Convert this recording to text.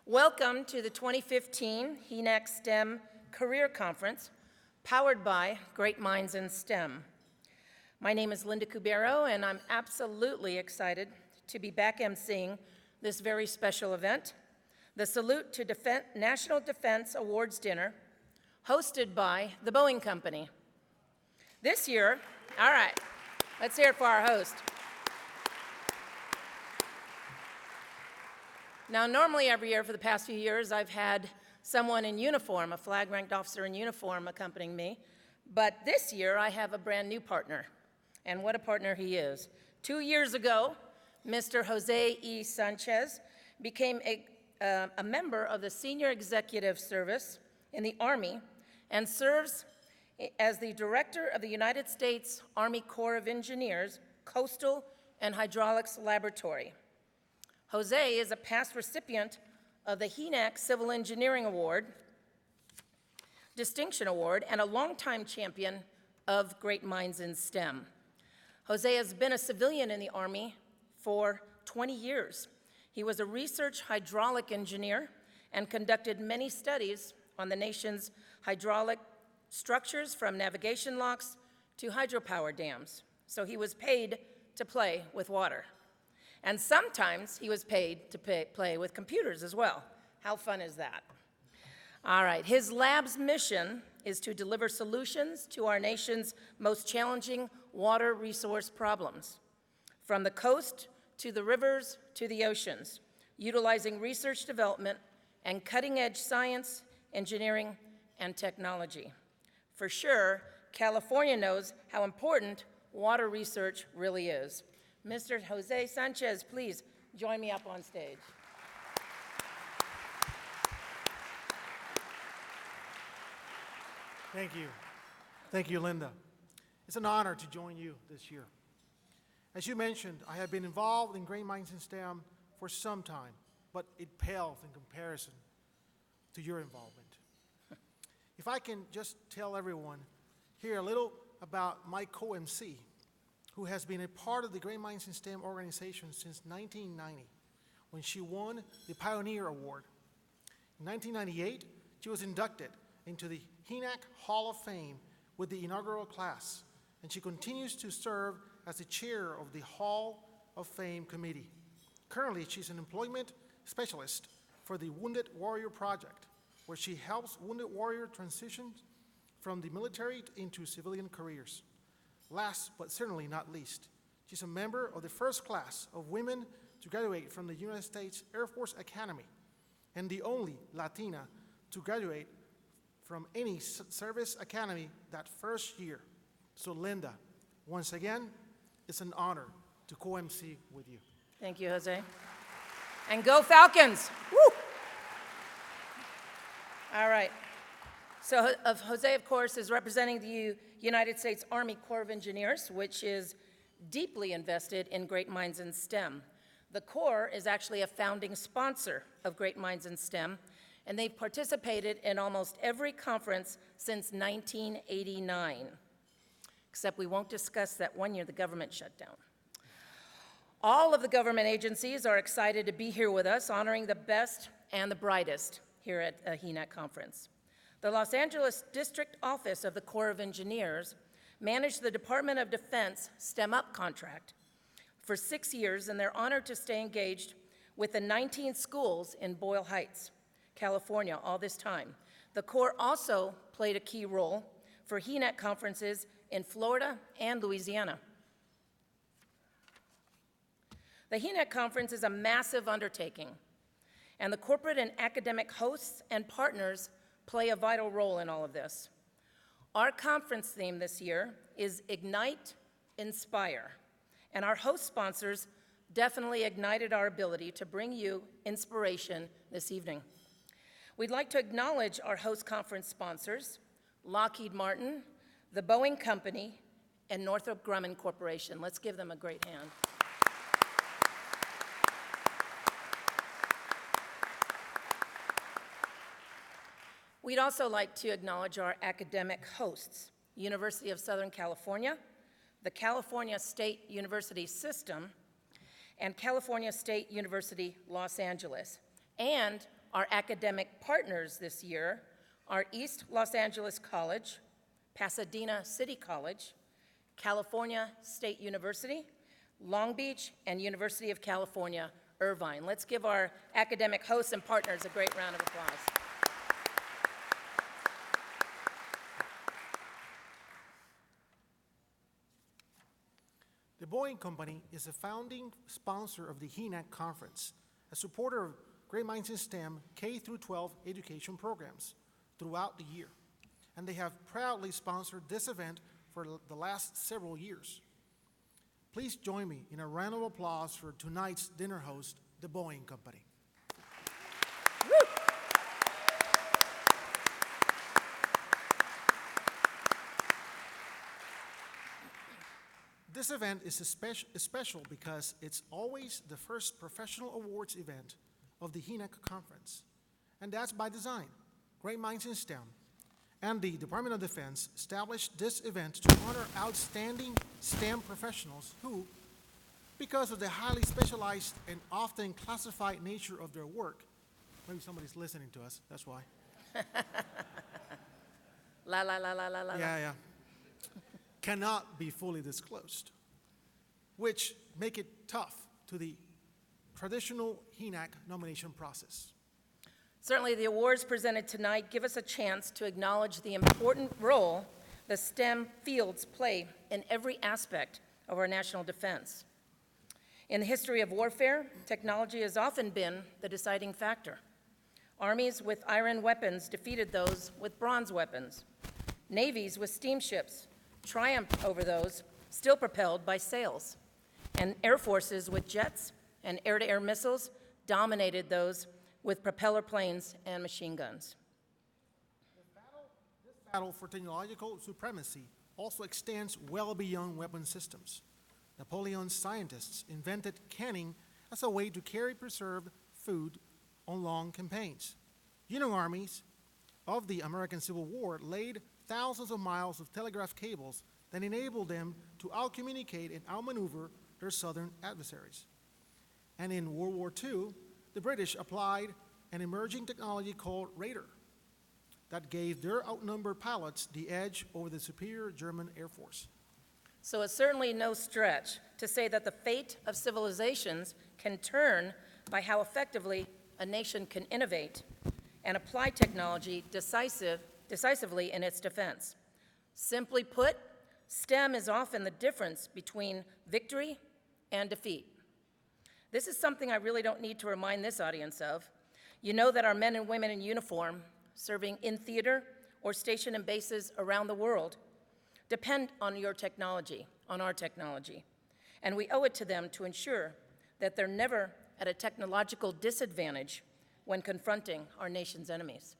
Welcome to the 2015 HENAAC STEM Career Conference, powered by Great Minds in STEM. My name is Linda Cubero, and I'm absolutely excited to be back emceeing this very special event, the Salute to National Defense Awards Dinner, hosted by the Boeing Company. This year, all right, let's hear it for our host. Now, normally every year for the past few years, I've had someone in uniform, a flag-ranked officer in uniform accompanying me, but this year I have a brand new partner, and what a partner he is. 2 years ago, Mr. Jose E. Sanchez became a member of the Senior Executive Service in the Army and serves as the Director of the United States Army Corps of Engineers Coastal and Hydraulics Laboratory. Jose is a past recipient of the HENAAC Civil Engineering Award, Distinction Award, and a longtime champion of Great Minds in STEM. Jose has been a civilian in the Army for 20 years. He was a research hydraulic engineer and conducted many studies on the nation's hydraulic structures, from navigation locks to hydropower dams. So he was paid to play with water. And sometimes he was paid to play with computers as well. How fun is that? All right, his lab's mission is to deliver solutions to our nation's most challenging water resource problems, from the coast to the rivers to the oceans, utilizing research development and cutting-edge science, engineering, and technology. For sure, California knows how important water research really is. Mr. Jose Sanchez, please join me up on stage. Thank you. Thank you, Linda. It's an honor to join you this year. As you mentioned, I have been involved in Great Minds in STEM for some time, but it pales in comparison to your involvement. If I can just tell everyone here a little about my co-MC, who has been a part of the Great Minds in STEM organization since 1990, when she won the Pioneer Award. In 1998, she was inducted into the HENAAC Hall of Fame with the inaugural class, and she continues to serve as the chair of the Hall of Fame committee. Currently, she's an employment specialist for the Wounded Warrior Project, where she helps wounded warrior transition from the military into civilian careers. Last but certainly not least, she's a member of the first class of women to graduate from the United States Air Force Academy, and the only Latina to graduate from any service academy that first year. So Linda, once again, it's an honor to co-MC with you. Thank you, Jose. And go Falcons! Woo! All right. So Jose, of course, is representing the United States Army Corps of Engineers, which is deeply invested in Great Minds in STEM. The Corps is actually a founding sponsor of Great Minds in STEM, and they've participated in almost every conference since 1989, except we won't discuss that one year the government shut down. All of the government agencies are excited to be here with us, honoring the best and the brightest here at a HENAAC conference. The Los Angeles District Office of the Corps of Engineers managed the Department of Defense STEM Up contract for 6 years, and they're honored to stay engaged with the 19 schools in Boyle Heights, California, all this time. The Corps also played a key role for HENAAC conferences in Florida and Louisiana. The HENAAC conference is a massive undertaking, and the corporate and academic hosts and partners play a vital role in all of this. Our conference theme this year is Ignite, Inspire, and our host sponsors definitely ignited our ability to bring you inspiration this evening. We'd like to acknowledge our host conference sponsors, Lockheed Martin, the Boeing Company, and Northrop Grumman Corporation. Let's give them a great hand. We'd also like to acknowledge our academic hosts, University of Southern California, the California State University System, and California State University, Los Angeles, and Our academic partners this year are East Los Angeles College, Pasadena City College, California State University, Long Beach, and University of California, Irvine. Let's give our academic hosts and partners a great round of applause. The Boeing Company is a founding sponsor of the HENAAC Conference, a supporter of Great Minds in STEM K-12 education programs throughout the year, and they have proudly sponsored this event for the last several years. Please join me in a round of applause for tonight's dinner host, the Boeing Company. Woo! This event is special because it's always the first professional awards event of the HENAAC Conference, and that's by design. Great Minds in STEM and the Department of Defense established this event to honor outstanding STEM professionals who, because of the highly specialized and often classified nature of their work, maybe somebody's listening to us, that's why. La la la la la la. Yeah. Cannot be fully disclosed, which make it tough to the traditional HENAAC nomination process. Certainly, the awards presented tonight give us a chance to acknowledge the important role the STEM fields play in every aspect of our national defense. In the history of warfare, technology has often been the deciding factor. Armies with iron weapons defeated those with bronze weapons. Navies with steamships triumphed over those still propelled by sails. And air forces with jets and air-to-air missiles dominated those with propeller planes and machine guns. This battle for technological supremacy also extends well beyond weapon systems. Napoleon's scientists invented canning as a way to carry preserved food on long campaigns. Union armies of the American Civil War laid thousands of miles of telegraph cables that enabled them to outcommunicate and outmaneuver their southern adversaries. And in World War II, the British applied an emerging technology called radar that gave their outnumbered pilots the edge over the superior German Air Force. So it's certainly no stretch to say that the fate of civilizations can turn by how effectively a nation can innovate and apply technology decisively in its defense. Simply put, STEM is often the difference between victory and defeat. This is something I really don't need to remind this audience of. You know that our men and women in uniform, serving in theater or stationed in bases around the world, depend on your technology, on our technology. And we owe it to them to ensure that they're never at a technological disadvantage when confronting our nation's enemies.